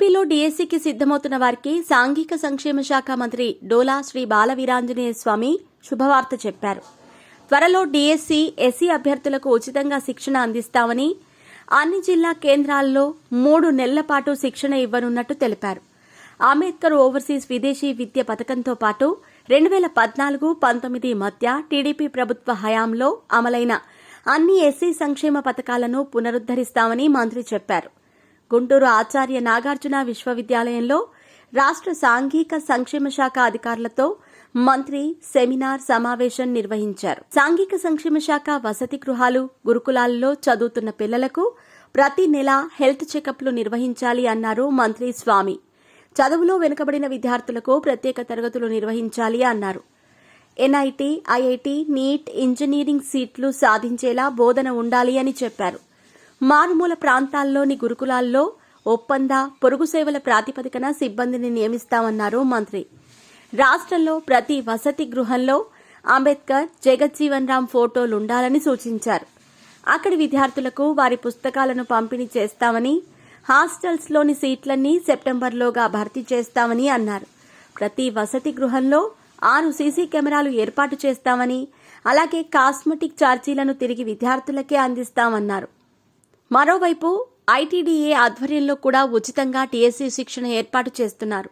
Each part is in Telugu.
ఏపీలో డీఎస్సీకి సిద్దమవుతున్న వారికి సాంఘిక సంక్షేమ శాఖ మంత్రి డోలా శ్రీ బాలవీరాంజనేయ స్వామి శుభవార్త చెప్పారు. త్వరలో డీఎస్సీ, ఎస్సీ అభ్యర్థులకు ఉచితంగా శిక్షణ అందిస్తామని, అన్ని జిల్లా కేంద్రాల్లో 3 నెలల పాటు శిక్షణ ఇవ్వనున్నట్టు తెలిపారు. అంబేద్కర్ ఓవర్సీస్ విదేశీ విద్య పథకంతో పాటు 2014-19 మధ్య టీడీపీ ప్రభుత్వ హయాంలో అమలైన అన్ని ఎస్సీ సంక్షేమ పథకాలను పునరుద్దరిస్తామని మంత్రి చెప్పారు. గుంటూరు ఆచార్య నాగార్జున విశ్వవిద్యాలయంలో రాష్ట్ర సాంఘిక సంక్షేమ శాఖ అధికారులతో మంత్రి సెమినార్ సమావేశం నిర్వహించారు. సాంఘిక సంక్షేమ శాఖ వసతి గృహాలు, గురుకులాల్లో చదువుతున్న పిల్లలకు ప్రతి నెల హెల్త్ చెకప్లు నిర్వహించాలి అన్నారు మంత్రి స్వామి. చదువులో వెనుకబడిన విద్యార్థులకు ప్రత్యేక తరగతులు నిర్వహించాలి అన్నారు. ఎన్ఐటీ, ఐఐటీ, నీట్, ఇంజనీరింగ్ సీట్లు సాధించేలా బోధన ఉండాలి అని చెప్పారు. మారుమూల ప్రాంతాల్లోని గురుకులాల్లో ఒప్పంద, పొరుగు సేవల ప్రాతిపదికన సిబ్బందిని నియమిస్తామన్నారు మంత్రి. రాష్ట్రంలో ప్రతి వసతి గృహంలో అంబేద్కర్, జగజ్జీవన్ రామ్ ఫోటోలుండాలని సూచించారు. అక్కడి విద్యార్థులకు వారి పుస్తకాలను పంపిణీ చేస్తామని, హాస్టల్స్లోని సీట్లన్నీ సెప్టెంబర్లోగా భర్తీ చేస్తామని అన్నారు. ప్రతి వసతి గృహంలో 6 సీసీ కెమెరాలు ఏర్పాటు చేస్తామని, అలాగే కాస్మెటిక్ ఛార్జీలను తిరిగి విద్యార్థులకే అందిస్తామన్నారు. మరోవైపు ఐటీడీఏ ఆధ్వర్యంలో కూడా ఉచితంగా డీఎస్సీ శిక్షణ ఏర్పాటు చేస్తున్నారు.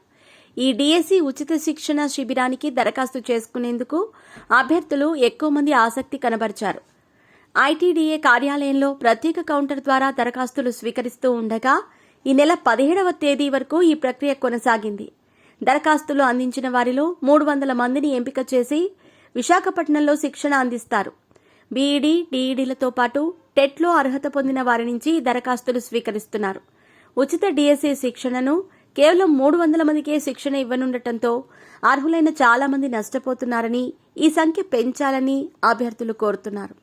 ఈ డీఎస్సీ ఉచిత శిక్షణ శిబిరానికి దరఖాస్తు చేసుకునేందుకు అభ్యర్థులు ఎక్కువ మంది ఆసక్తి కనబరిచారు. ఐటీడీఏ కార్యాలయంలో ప్రత్యేక కౌంటర్ ద్వారా దరఖాస్తులు స్వీకరిస్తూ ఉండగా ఈ నెల 17వ తేదీ వరకు ఈ ప్రక్రియ కొనసాగింది. దరఖాస్తులు అందించిన వారిలో 300 మందిని ఎంపిక చేసి విశాఖపట్నంలో శిక్షణ అందిస్తారు. బీఈడీ, డీఈడీలతో పాటు టెట్లో అర్హత పొందిన వారి నుంచి దరఖాస్తులు స్వీకరిస్తున్నారు. ఉచిత డీఎస్సీ శిక్షణను కేవలం 300 మందికే శిక్షణ ఇవ్వనుండటంతో అర్హులైన చాలా మంది నష్టపోతున్నారని, ఈ సంఖ్య పెంచాలని అభ్యర్థులు కోరుతున్నారు.